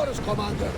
yours, Commander.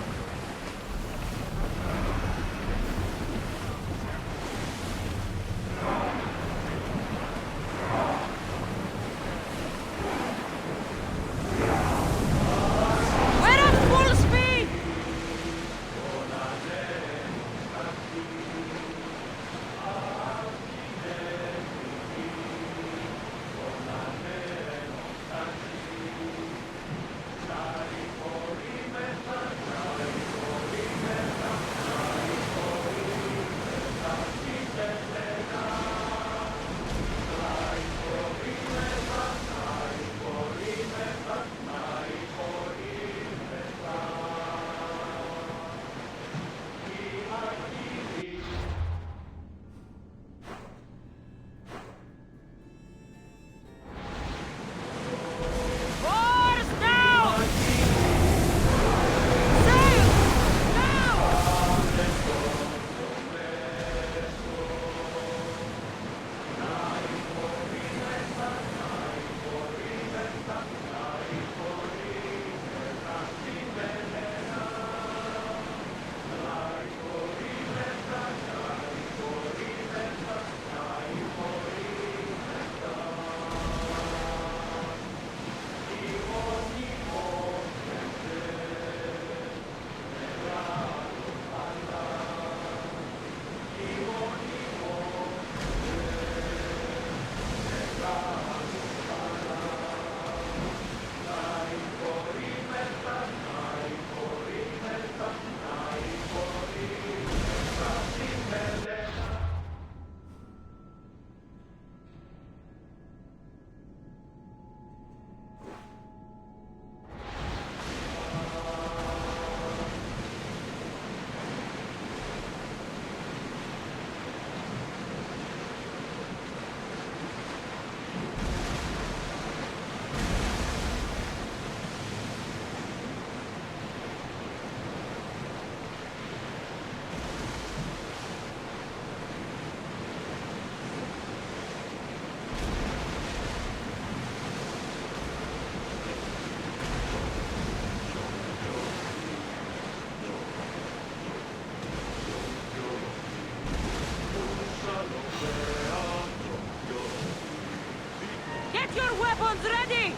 Weapons ready!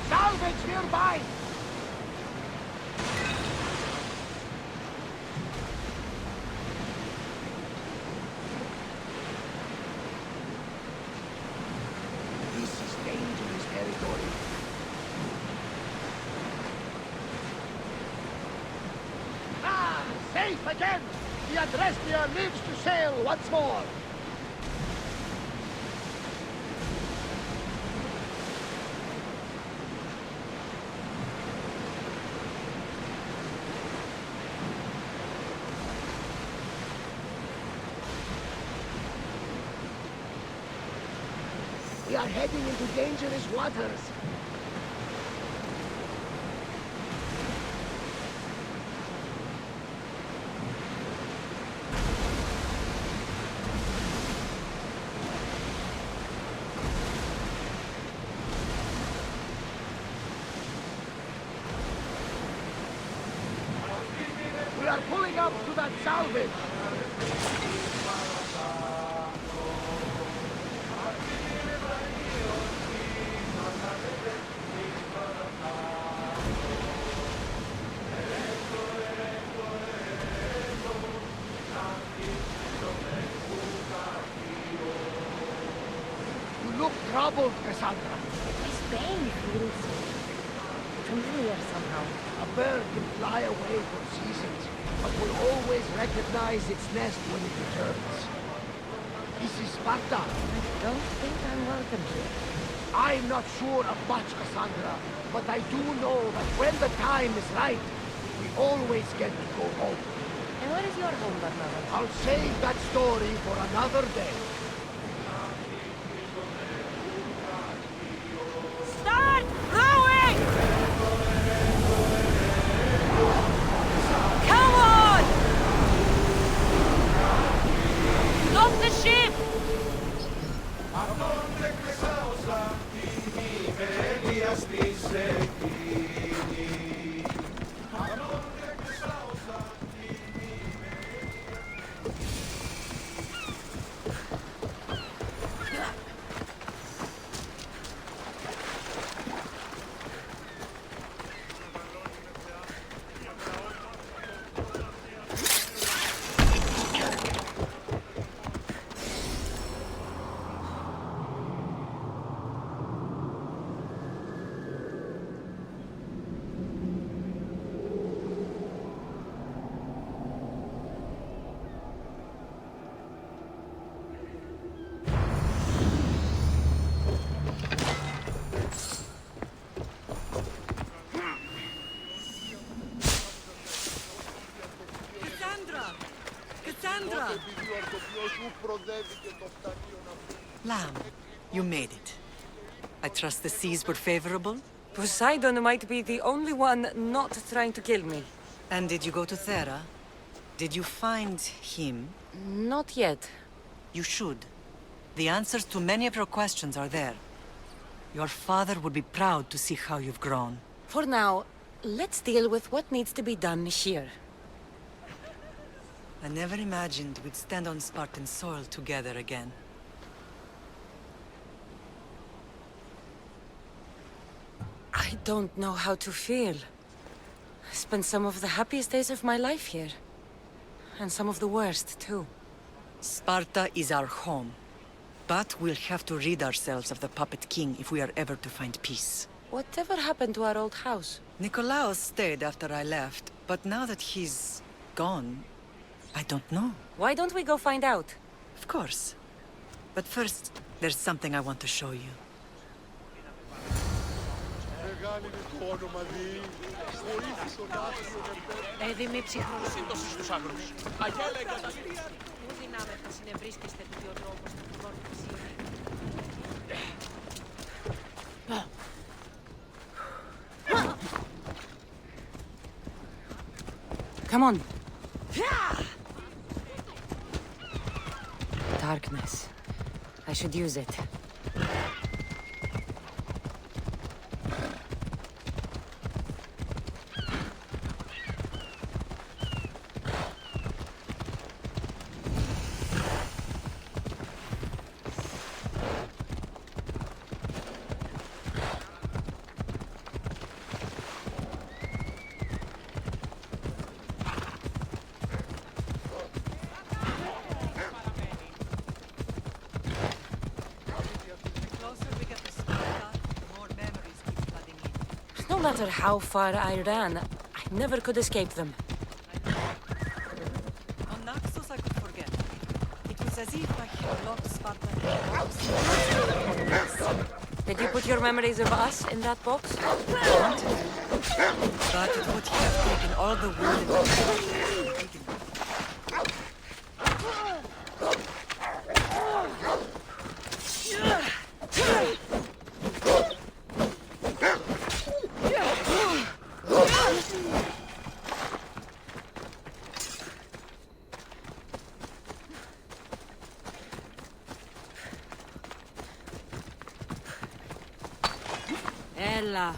Salvage nearby! This is dangerous territory. Safe again! The Adrestia lives to sail once more! We are heading into dangerous waters. We are pulling up to that salvage. You look troubled, Cassandra. This pain feels familiar somehow. A bird can fly away for seasons, but will always recognize its nest when it returns. This is Sparta. I don't think I'm welcome here. I'm not sure of much, Cassandra, but I do know that when the time is right, we always get to go home. And where is your home, Barnabas? I'll save that story for another day. Start rowing! Come on! Lamb, you made it. I trust the seas were favorable? Poseidon might be the only one not trying to kill me. And did you go to Thera? Did you find him? Not yet. You should. The answers to many of your questions are there. Your father would be proud to see how you've grown. For now, let's deal with what needs to be done here. I never imagined we'd stand on Spartan soil together again. I don't know how to feel. I spent some of the happiest days of my life here. And some of the worst, too. Sparta is our home. But we'll have to rid ourselves of the Puppet King if we are ever to find peace. Whatever happened to our old house? Nikolaos stayed after I left, but now that he's gone, I don't know. Why don't we go find out? Of course. But first, there's something I want to show you. Έδιμη ψυχροσύντοση στους άγρους. Αγέλα εγκαταλείπια. Μου δυνάμει θα συνευρίσκεστε του δύο τρόπους του πηγόρου της Come on. Darkness. I should use it. No matter how far I ran, I never could escape them. On Naxos I could forget. It was as if I had locked Sparta in a box. Did you put your memories of us in that box? But it would have taken all the wood and Ella.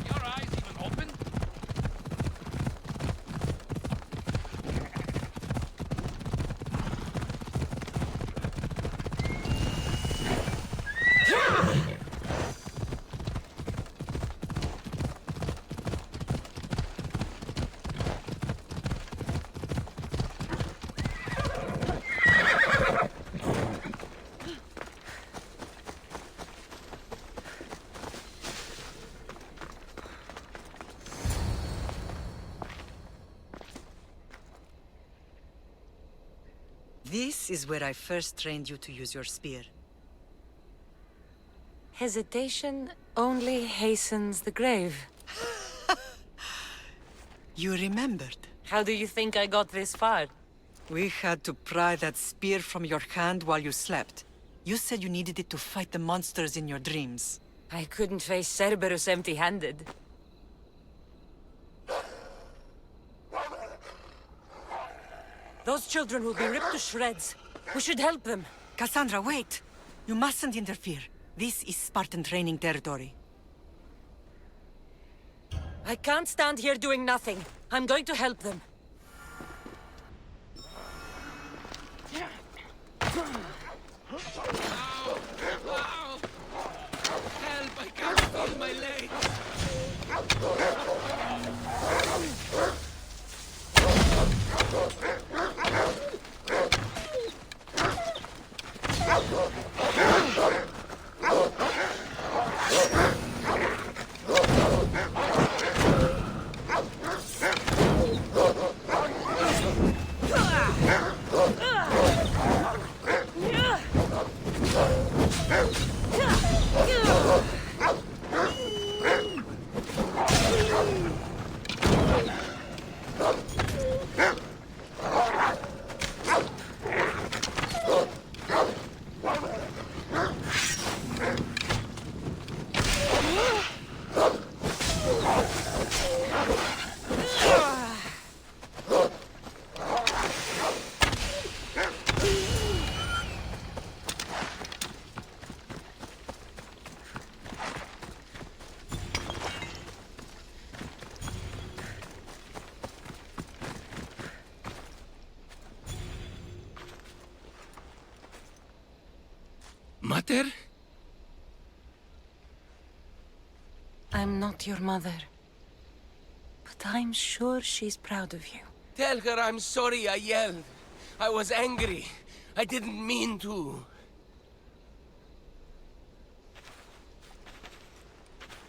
Your eyes even open? This is where I first trained you to use your spear. Hesitation only hastens the grave. You remembered. How do you think I got this far? We had to pry that spear from your hand while you slept. You said you needed it to fight the monsters in your dreams. I couldn't face Cerberus empty-handed. Those children will be ripped to shreds. We should help them. Cassandra, wait! You mustn't interfere. This is Spartan training territory. I can't stand here doing nothing. I'm going to help them. Ow! Help! I can't feel my legs! Mater? I'm not your mother. But I'm sure she's proud of you. Tell her I'm sorry I yelled. I was angry. I didn't mean to.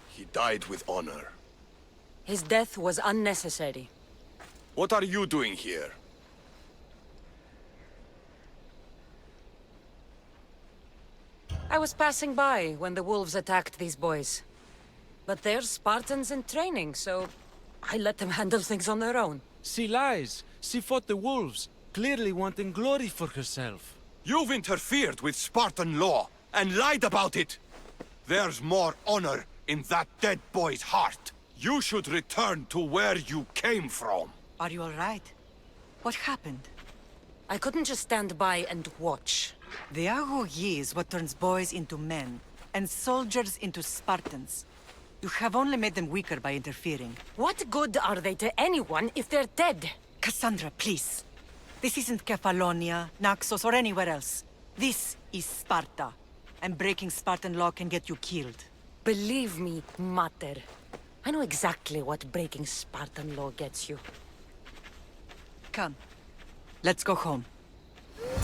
He died with honor. His death was unnecessary. What are you doing here? I was passing by when the wolves attacked these boys. But they're Spartans in training, so I let them handle things on their own. She lies. She fought the wolves, clearly wanting glory for herself. You've interfered with Spartan law and lied about it. There's more honor in that dead boy's heart. You should return to where you came from. Are you all right? What happened? I couldn't just stand by and watch. The Ago Yi is what turns boys into men, and soldiers into Spartans. You have only made them weaker by interfering. What good are they to anyone if they're dead? Cassandra, please. This isn't Kefalonia, Naxos, or anywhere else. This is Sparta. And breaking Spartan law can get you killed. Believe me, Mater. I know exactly what breaking Spartan law gets you. Come. Let's go home.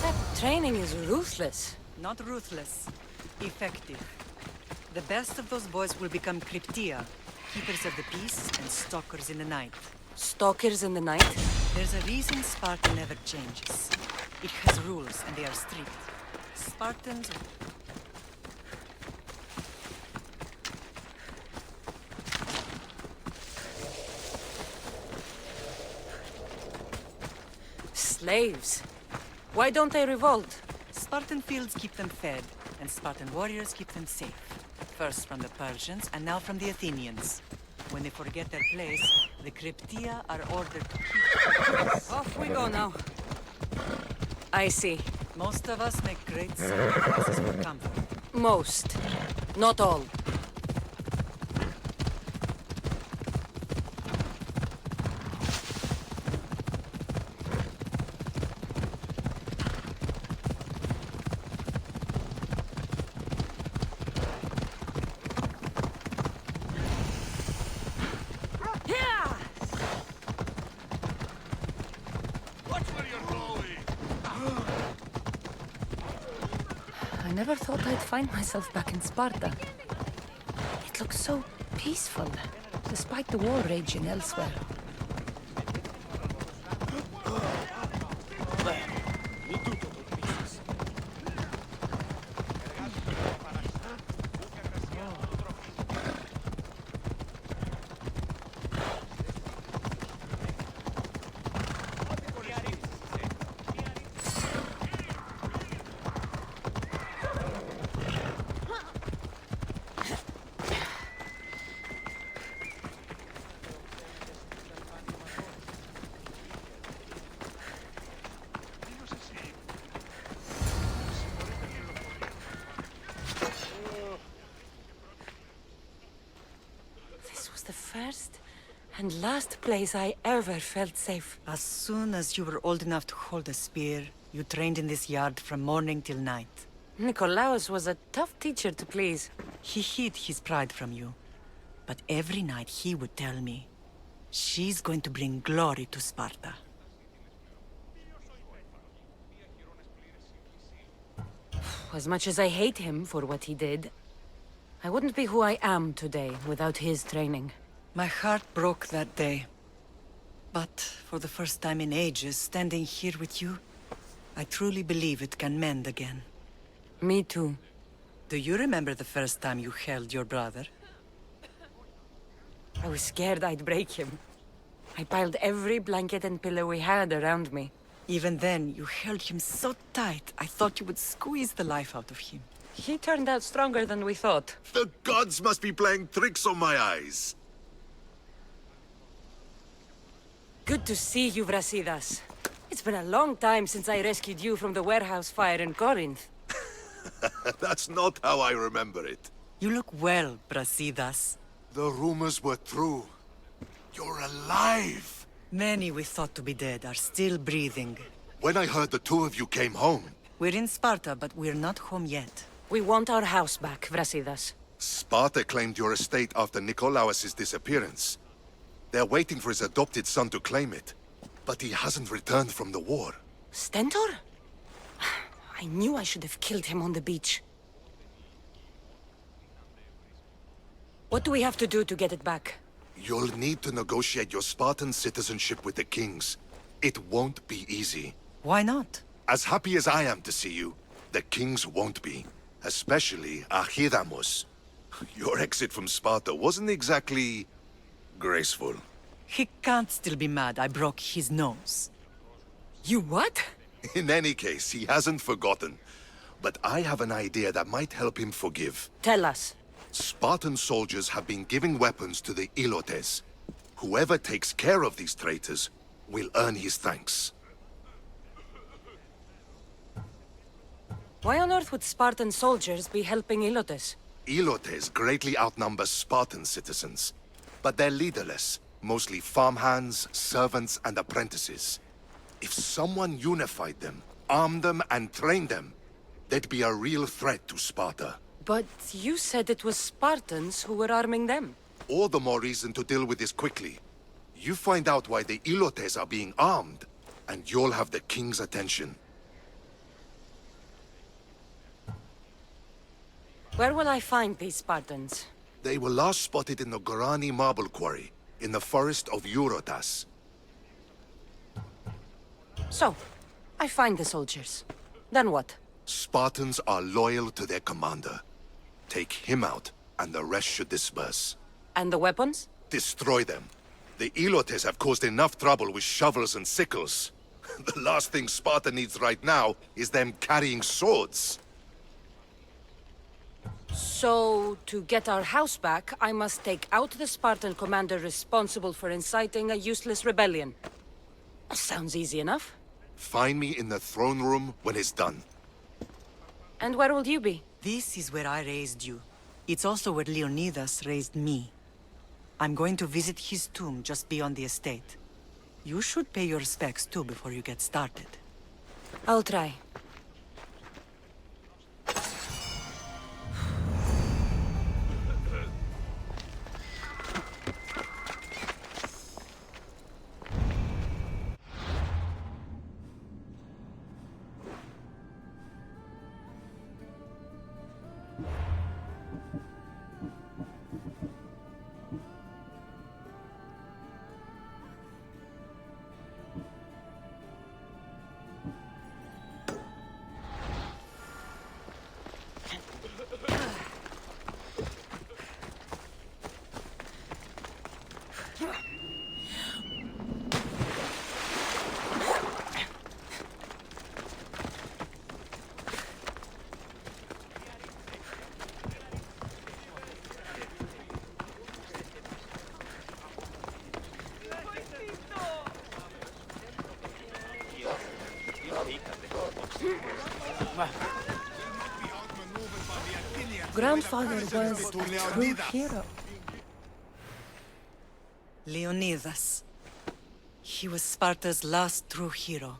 That training is ruthless. Not ruthless. Effective. The best of those boys will become Cryptia, keepers of the peace and stalkers in the night. Stalkers in the night? There's a reason Sparta never changes. It has rules, and they are strict. Spartans... Slaves. Why don't they revolt? Spartan fields keep them fed, and Spartan warriors keep them safe. First from the Persians, and now from the Athenians. When they forget their place, the Cryptia are ordered to keep... Off we go now. I see. Most of us make great sacrifices for comfort. Most. Not all. I never thought I'd find myself back in Sparta. It looks so peaceful, despite the war raging elsewhere. The first and last place I ever felt safe. As soon as you were old enough to hold a spear, you trained in this yard from morning till night. Nikolaos was a tough teacher to please. He hid his pride from you. But every night he would tell me, she's going to bring glory to Sparta. As much as I hate him for what he did, I wouldn't be who I am today without his training. My heart broke that day. But for the first time in ages, standing here with you, I truly believe it can mend again. Me too. Do you remember the first time you held your brother? I was scared I'd break him. I piled every blanket and pillow we had around me. Even then, you held him so tight, I thought you would squeeze the life out of him. He turned out stronger than we thought. The gods must be playing tricks on my eyes. Good to see you, Brasidas. It's been a long time since I rescued you from the warehouse fire in Corinth. That's not how I remember it. You look well, Brasidas. The rumors were true. You're alive! Many we thought to be dead are still breathing. When I heard the two of you came home, We're in Sparta, but we're not home yet. We want our house back, Brasidas. Sparta claimed your estate after Nikolaos' disappearance. They're waiting for his adopted son to claim it. But he hasn't returned from the war. Stentor? I knew I should have killed him on the beach. What do we have to do to get it back? You'll need to negotiate your Spartan citizenship with the kings. It won't be easy. Why not? As happy as I am to see you, the kings won't be. Especially Archidamos. Your exit from Sparta wasn't exactly graceful. He can't still be mad I broke his nose. You what? In any case, he hasn't forgotten. But I have an idea that might help him forgive. Tell us. Spartan soldiers have been giving weapons to the Ilotes. Whoever takes care of these traitors will earn his thanks. Why on earth would Spartan soldiers be helping Ilotes? Ilotes greatly outnumber Spartan citizens. But they're leaderless. Mostly farmhands, servants, and apprentices. If someone unified them, armed them, and trained them, they'd be a real threat to Sparta. But you said it was Spartans who were arming them. All the more reason to deal with this quickly. You find out why the Ilotes are being armed, and you'll have the king's attention. Where will I find these Spartans? They were last spotted in the Gorani marble quarry, in the forest of Eurotas. So, I find the soldiers. Then what? Spartans are loyal to their commander. Take him out, and the rest should disperse. And the weapons? Destroy them. The Ilotes have caused enough trouble with shovels and sickles. The last thing Sparta needs right now is them carrying swords. So, to get our house back, I must take out the Spartan commander responsible for inciting a useless rebellion. Sounds easy enough. Find me in the throne room when it's done. And where will you be? This is where I raised you. It's also where Leonidas raised me. I'm going to visit his tomb just beyond the estate. You should pay your respects too before you get started. I'll try. Grandfather was a true hero. Leonidas. He was Sparta's last true hero.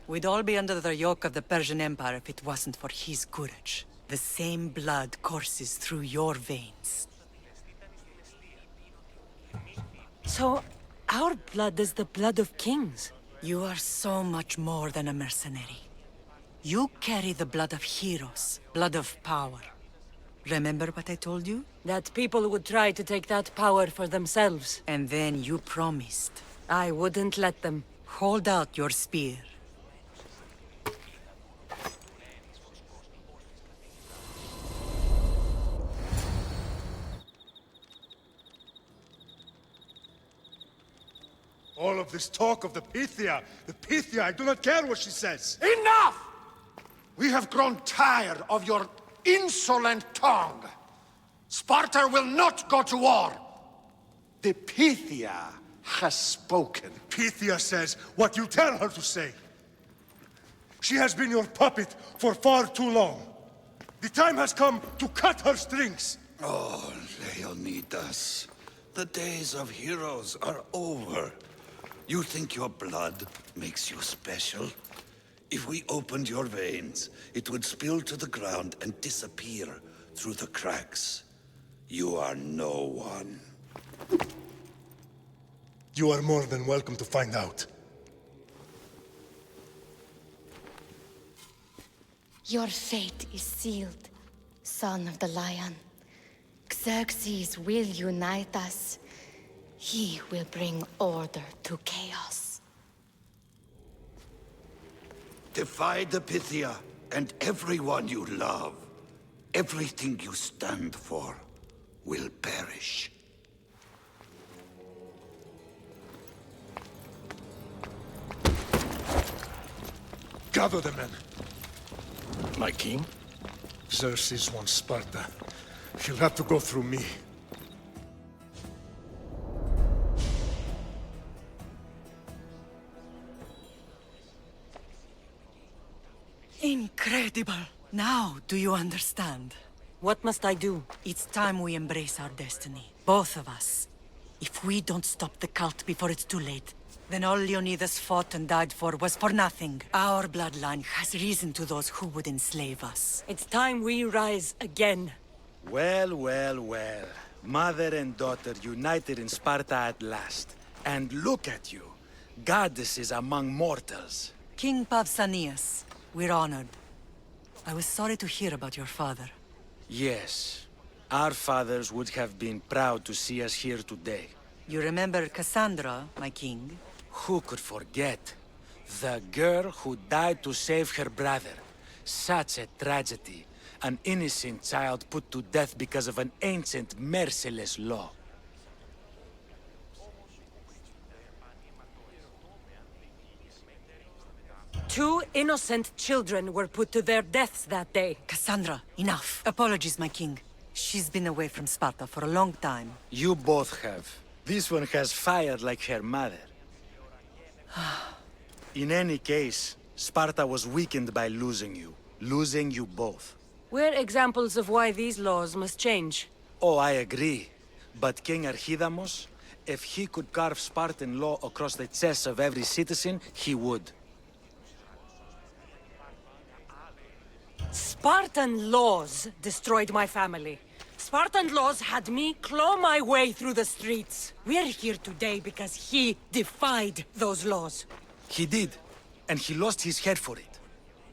We'd all be under the yoke of the Persian Empire if it wasn't for his courage. The same blood courses through your veins. So, our blood is the blood of kings. You are so much more than a mercenary. You carry the blood of heroes, blood of power. Remember what I told you? That people would try to take that power for themselves. And then you promised. I wouldn't let them. Hold out your spear. All of this talk of the Pythia, I do not care what she says. Enough! We have grown tired of your insolent tongue. Sparta will not go to war. The Pythia has spoken. Pythia says what you tell her to say. She has been your puppet for far too long. The time has come to cut her strings. Oh, Leonidas. The days of heroes are over. You think your blood makes you special? If we opened your veins, it would spill to the ground and disappear through the cracks. You are no one. You are more than welcome to find out. Your fate is sealed, son of the lion. Xerxes will unite us. He will bring order to chaos. Defy the Pythia and everyone you love. Everything you stand for will perish. Gather the men. My king? Xerxes wants Sparta. He'll have to go through me. Incredible! Now, do you understand? What must I do? It's time we embrace our destiny. Both of us. If we don't stop the cult before it's too late, then all Leonidas fought and died for was for nothing. Our bloodline has reason to those who would enslave us. It's time we rise again. Well, well, well. Mother and daughter united in Sparta at last. And look at you. Goddesses among mortals. King Pausanias, we're honored. I was sorry to hear about your father. Yes. Our fathers would have been proud to see us here today. You remember Cassandra, my king? Who could forget? The girl who died to save her brother. Such a tragedy. An innocent child put to death because of an ancient, merciless law. Two innocent children were put to their deaths that day. Cassandra, enough. Apologies, my king. She's been away from Sparta for a long time. You both have. This one has fired like her mother. In any case, Sparta was weakened by losing you. Losing you both. We're examples of why these laws must change. Oh, I agree. But King Archidamos, if he could carve Spartan law across the chests of every citizen, he would. Spartan laws destroyed my family. Spartan laws had me claw my way through the streets. We're here today because he defied those laws. He did, and he lost his head for it.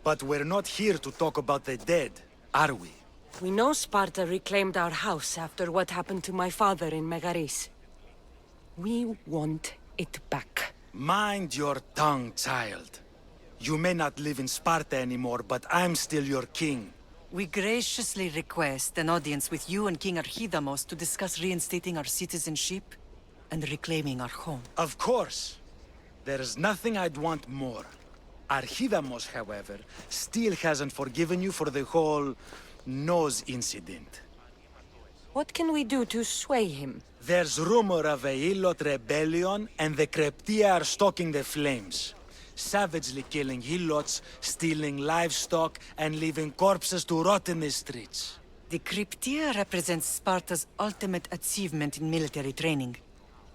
But we're not here to talk about the dead, are we? We know Sparta reclaimed our house after what happened to my father in Megaris. We want it back. Mind your tongue, child. You may not live in Sparta anymore, but I'm still your king. We graciously request an audience with you and King Archidamos to discuss reinstating our citizenship and reclaiming our home. Of course. There's nothing I'd want more. Archidamos, however, still hasn't forgiven you for the whole nose incident. What can we do to sway him? There's rumor of a Hilot rebellion, and the Kryptia are stalking the flames. Savagely killing Helots, stealing livestock, and leaving corpses to rot in the streets. The Kryptia represents Sparta's ultimate achievement in military training.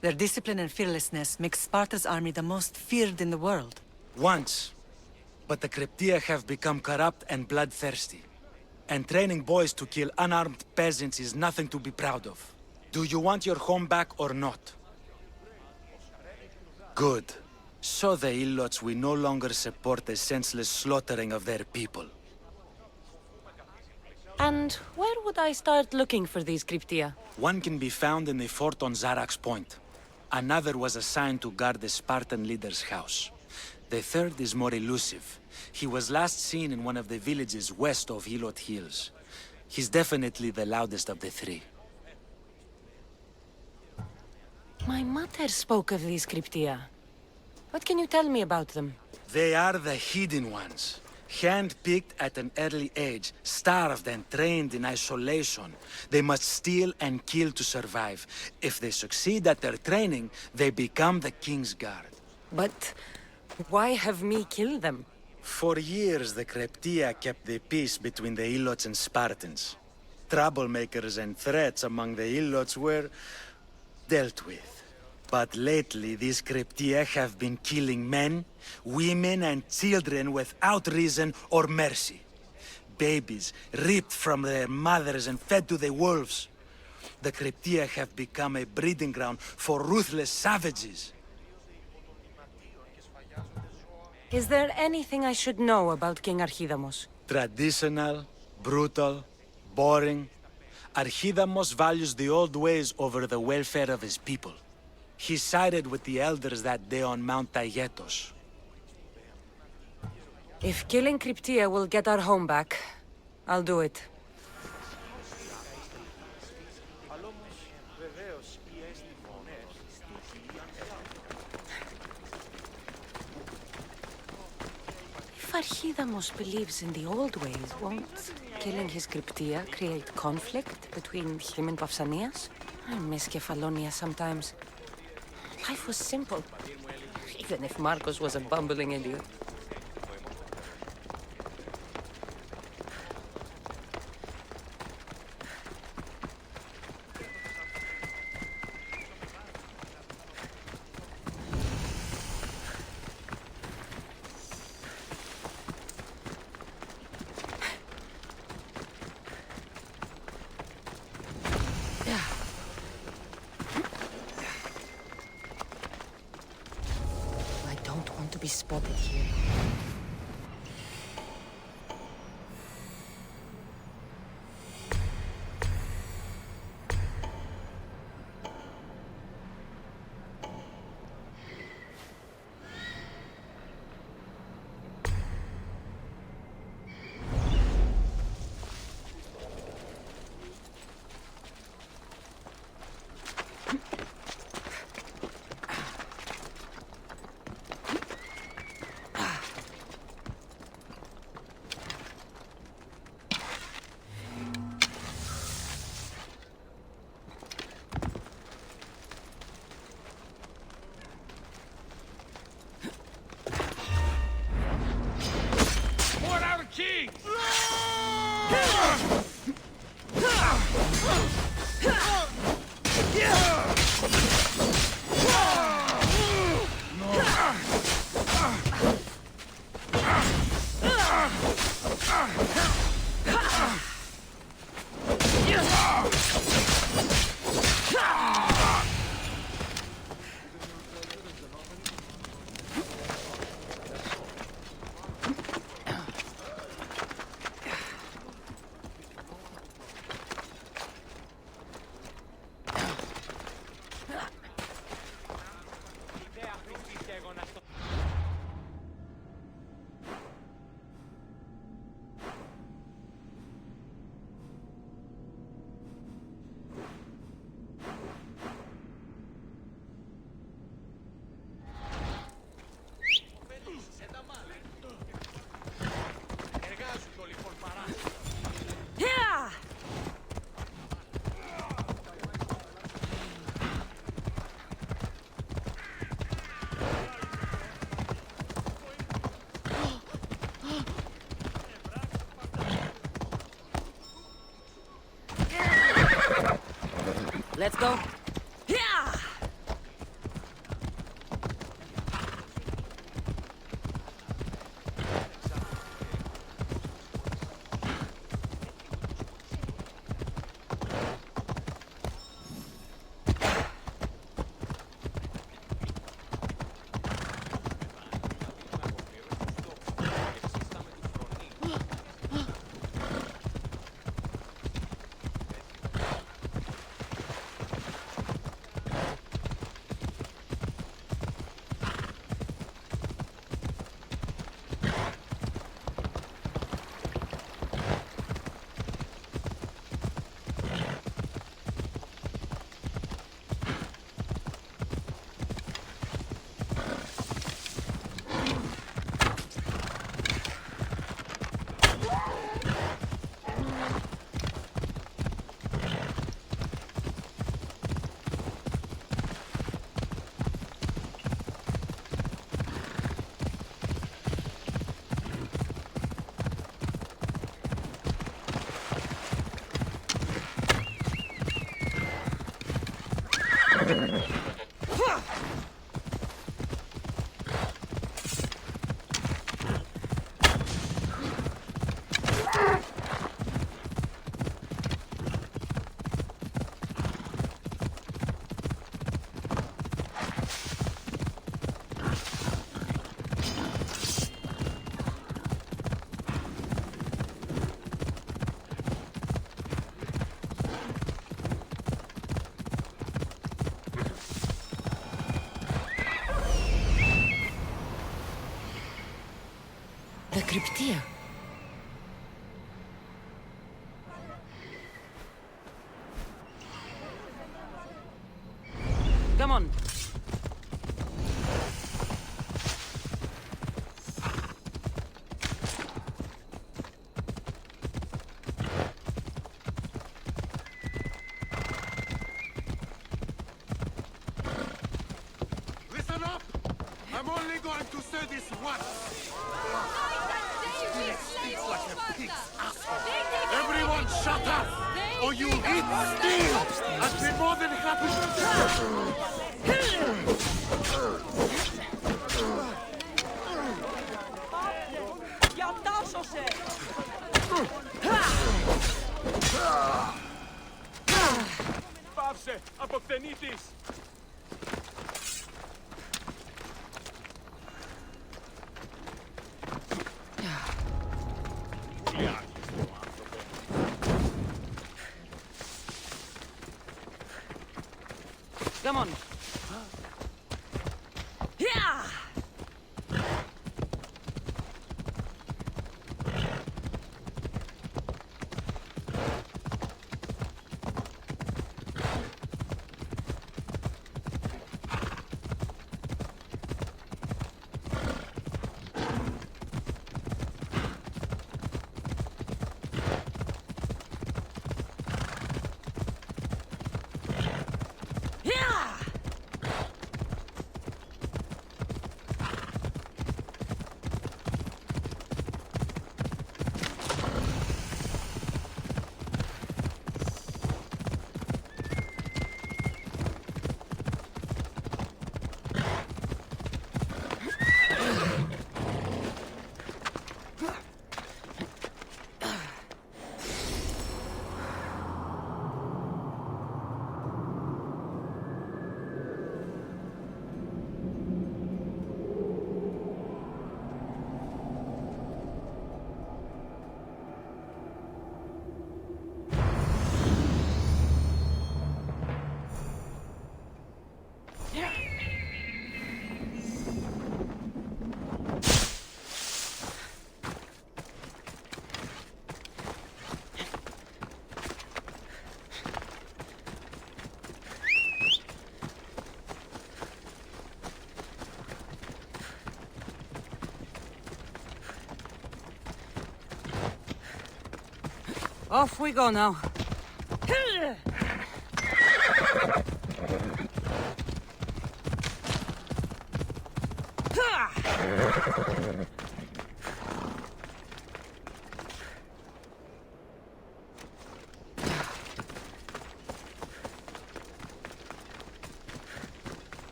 Their discipline and fearlessness make Sparta's army the most feared in the world. Once. But the Kryptia have become corrupt and bloodthirsty. And training boys to kill unarmed peasants is nothing to be proud of. Do you want your home back or not? Good. So the Ilots will no longer support the senseless slaughtering of their people. And where would I start looking for these Kryptia? One can be found in the fort on Zarak's Point. Another was assigned to guard the Spartan leader's house. The third is more elusive. He was last seen in one of the villages west of Hilot Hills. He's definitely the loudest of the three. My mother spoke of these Kryptia. What can you tell me about them? They are the hidden ones. Hand-picked at an early age, starved and trained in isolation. They must steal and kill to survive. If they succeed at their training, they become the King's Guard. But why have me kill them? For years, the Kryptia kept the peace between the Ilots and Spartans. Troublemakers and threats among the Ilots were dealt with. But lately, these Kryptia have been killing men, women, and children without reason or mercy. Babies ripped from their mothers and fed to the wolves. The Kryptia have become a breeding ground for ruthless savages. Is there anything I should know about King Archidamos? Traditional, brutal, boring. Archidamos values the old ways over the welfare of his people. He sided with the elders that day on Mount Taygetos. If killing Kryptia will get our home back, I'll do it. If Archidamos believes in the old ways, won't killing his Kryptia create conflict between him and Pausanias? I miss Kefalonia sometimes. Life was simple, even if Marcos was a bumbling idiot. Be spotted here. Let's go. Yeah! Cryptia. Come on. Listen up! I'm only going to say this once. He speaks like a pig's asshole. Everyone shut up! Or you'll eat steel! I'd be more than happy Πάυσε! Αποκτενήτης! Come on. Yeah! Off we go now.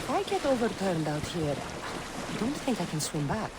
If I get overturned out here, I don't think I can swim back.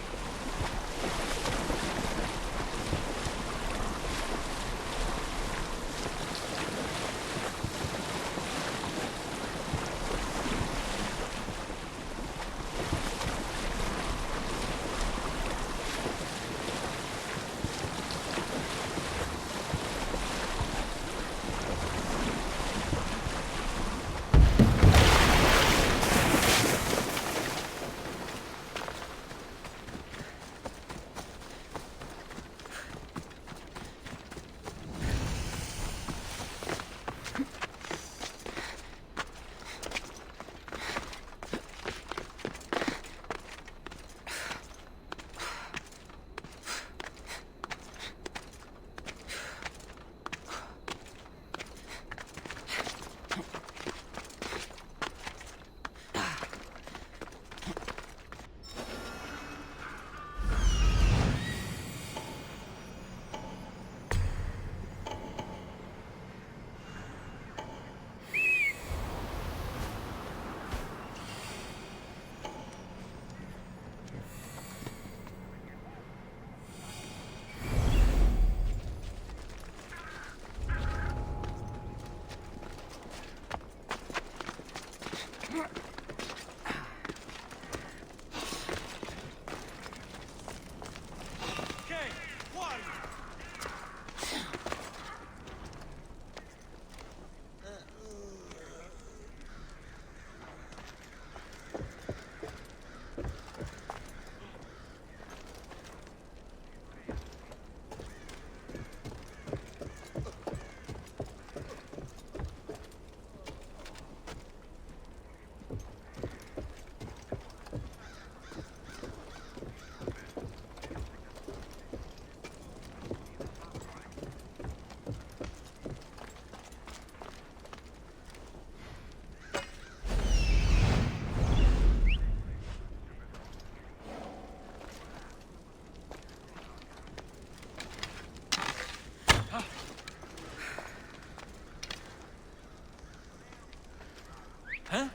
Huh?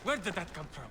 Where did that come from?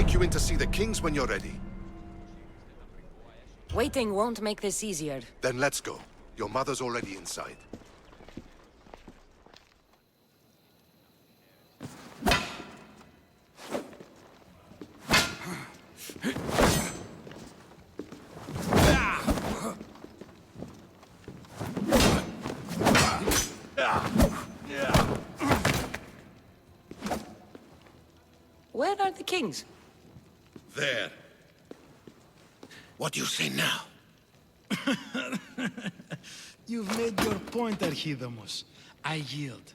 take you in to see the kings when you're ready. Waiting won't make this easier. Then let's go. Your mother's already inside. Where are the kings? There. What do you say now? You've made your point, Archidamos. I yield.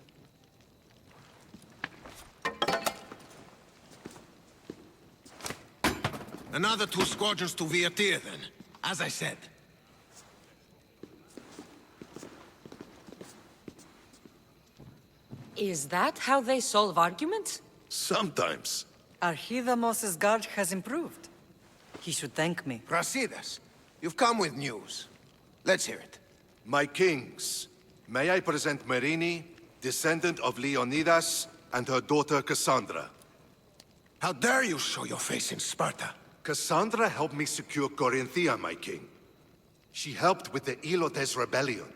Another 2 squadrons to Viatir, then. As I said. Is that how they solve arguments? Sometimes. Archidamos's guard has improved. He should thank me. Brasidas, you've come with news. Let's hear it. My kings, may I present Marini, descendant of Leonidas, and her daughter Cassandra. How dare you show your face in Sparta? Cassandra helped me secure Corinthia, my king. She helped with the Ilotes rebellion.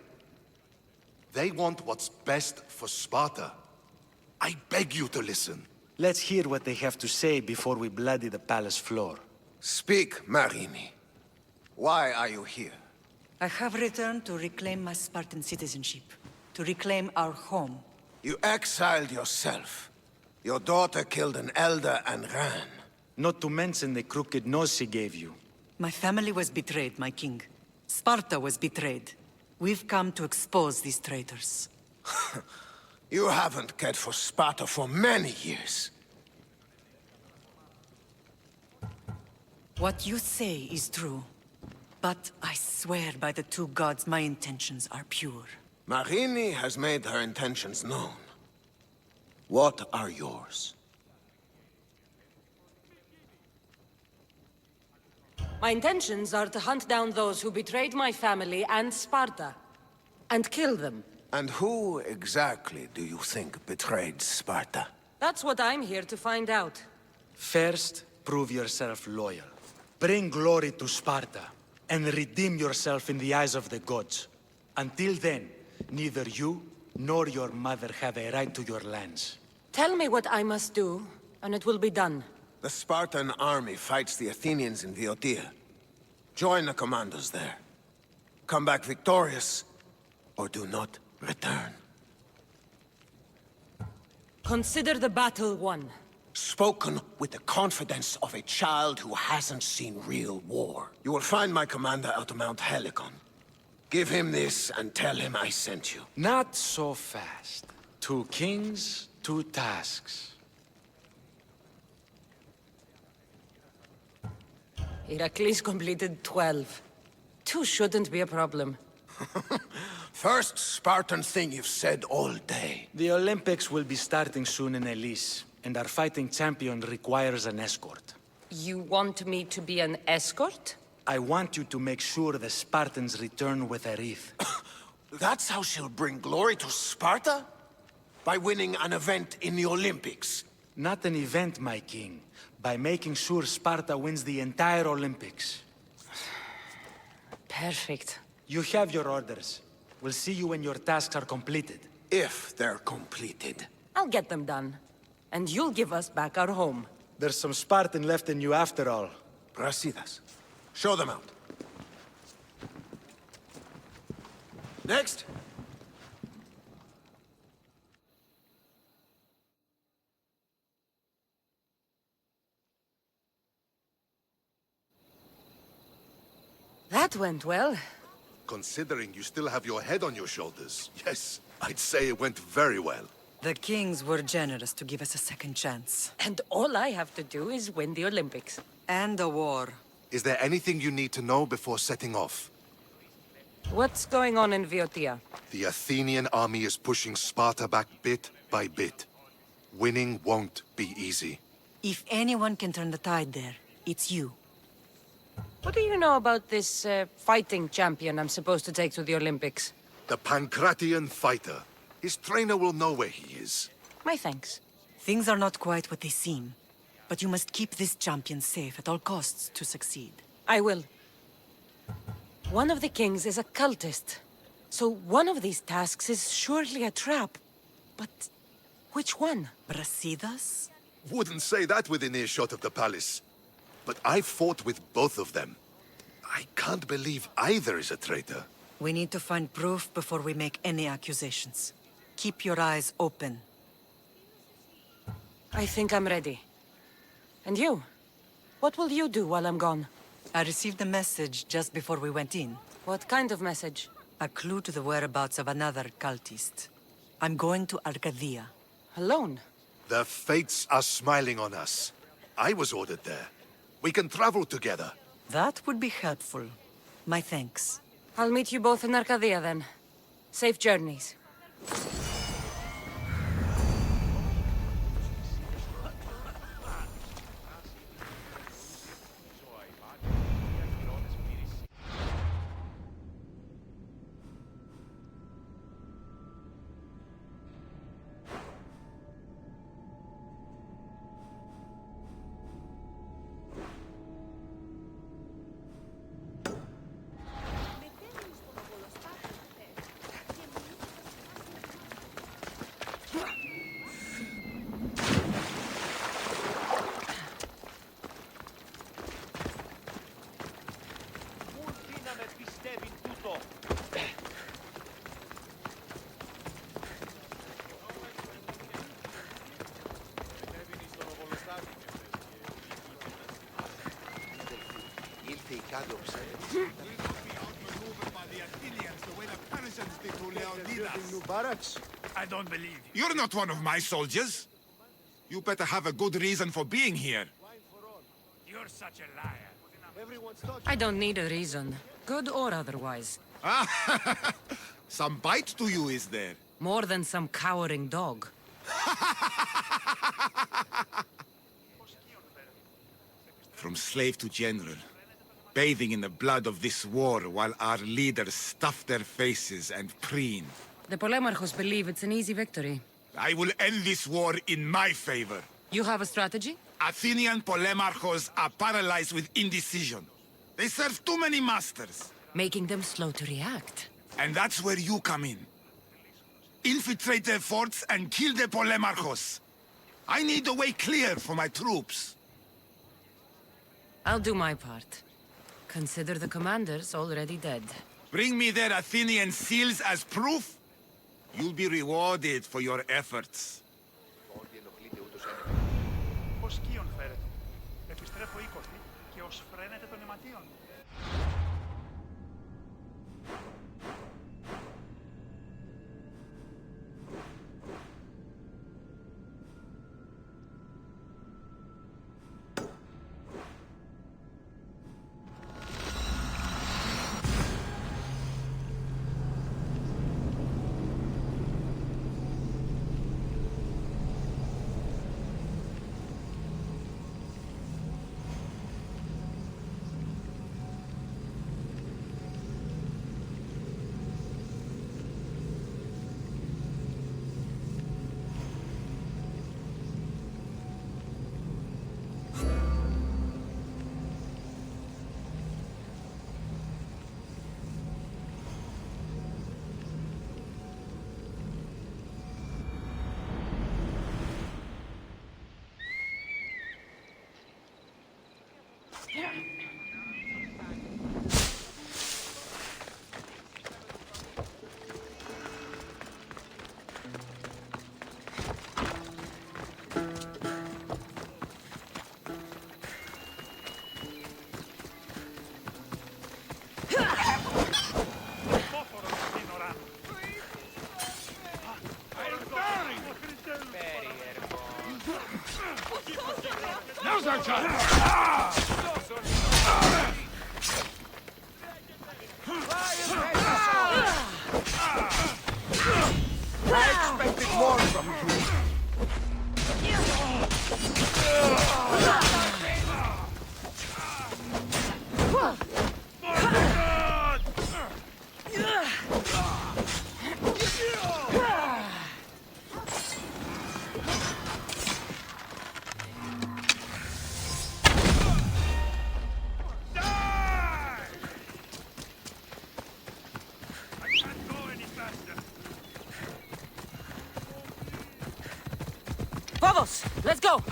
They want what's best for Sparta. I beg you to listen. Let's hear what they have to say before we bloody the palace floor. Speak, Marini. Why are you here? I have returned to reclaim my Spartan citizenship, to reclaim our home. You exiled yourself. Your daughter killed an elder and ran. Not to mention the crooked nose she gave you. My family was betrayed, my king. Sparta was betrayed. We've come to expose these traitors. You haven't cared for Sparta for many years. What you say is true. But I swear by the 2 gods my intentions are pure. Marini has made her intentions known. What are yours? My intentions are to hunt down those who betrayed my family and Sparta, and kill them. And who exactly do you think betrayed Sparta? That's what I'm here to find out. First, prove yourself loyal. Bring glory to Sparta, and redeem yourself in the eyes of the gods. Until then, neither you nor your mother have a right to your lands. Tell me what I must do, and it will be done. The Spartan army fights the Athenians in Viotia. Join the commandos there. Come back victorious, or do not return. Consider the battle won. Spoken with the confidence of a child who hasn't seen real war. You will find my commander out of Mount Helicon. Give him this and tell him I sent you. Not so fast. 2 kings, 2 tasks. Heracles completed 12. 2 shouldn't be a problem. First Spartan thing you've said all day. The Olympics will be starting soon in Elise, and our fighting champion requires an escort. You want me to be an escort? I want you to make sure the Spartans return with a wreath. That's how she'll bring glory to Sparta? By winning an event in the Olympics? Not an event, my king. By making sure Sparta wins the entire Olympics. Perfect. You have your orders. We'll see you when your tasks are completed. If they're completed. I'll get them done. And you'll give us back our home. There's some Spartan left in you after all. Brasidas, show them out. Next. That went well. Considering you still have your head on your shoulders, yes, I'd say it went very well. The kings were generous to give us a second chance. And all I have to do is win the Olympics. And a war. Is there anything you need to know before setting off? What's going on in Viotia? The Athenian army is pushing Sparta back bit by bit. Winning won't be easy. If anyone can turn the tide there, it's you. What do you know about this fighting champion I'm supposed to take to the Olympics? The Pancratian fighter. His trainer will know where he is. My thanks. Things are not quite what they seem. But you must keep this champion safe at all costs to succeed. I will. One of the kings is a cultist. So one of these tasks is surely a trap. But which one? Brasidas? Wouldn't say that within earshot of the palace. But I fought with both of them. I can't believe either is a traitor. We need to find proof before we make any accusations. Keep your eyes open. I think I'm ready. And you? What will you do while I'm gone? I received a message just before we went in. What kind of message? A clue to the whereabouts of another cultist. I'm going to Arcadia. Alone? The fates are smiling on us. I was ordered there. We can travel together. That would be helpful. My thanks. I'll meet you both in Arcadia then. Safe journeys. I don't believe you. You're not one of my soldiers. You better have a good reason for being here. You're such a liar. I don't need a reason. Good or otherwise. Some bite to you, is there? More than some cowering dog. From slave to general, bathing in the blood of this war while our leaders stuff their faces and preen. The Polemarchos believe it's an easy victory. I will end this war in my favor. You have a strategy? Athenian Polemarchos are paralyzed with indecision. They serve too many masters. Making them slow to react. And that's where you come in. Infiltrate their forts and kill the Polemarchos. I need a way clear for my troops. I'll do my part. Consider the commanders already dead. Bring me their Athenian seals as proof. You'll be rewarded for your efforts. Πώς σκίον φέρετε. Επιστρέφω 20 και ως φρένετε των αιματίων. Now's our time! I expected more from you. close. Let's go.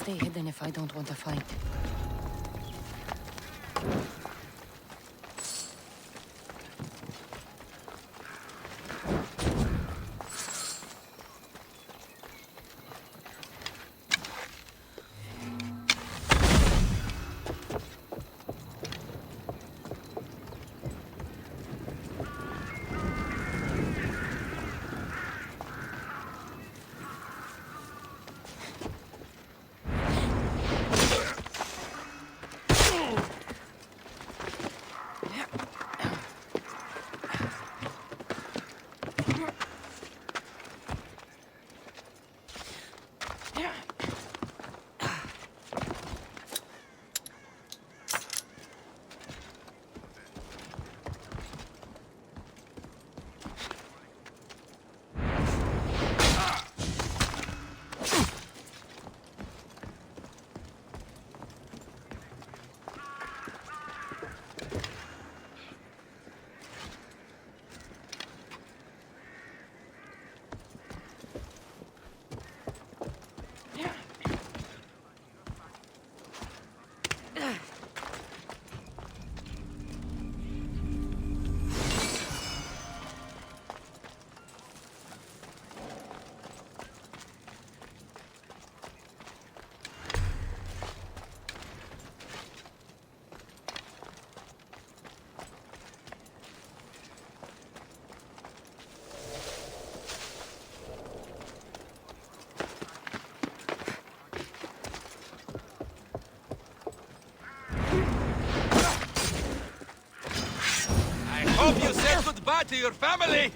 Stay hidden if I don't want to fight. Have you said goodbye to your family?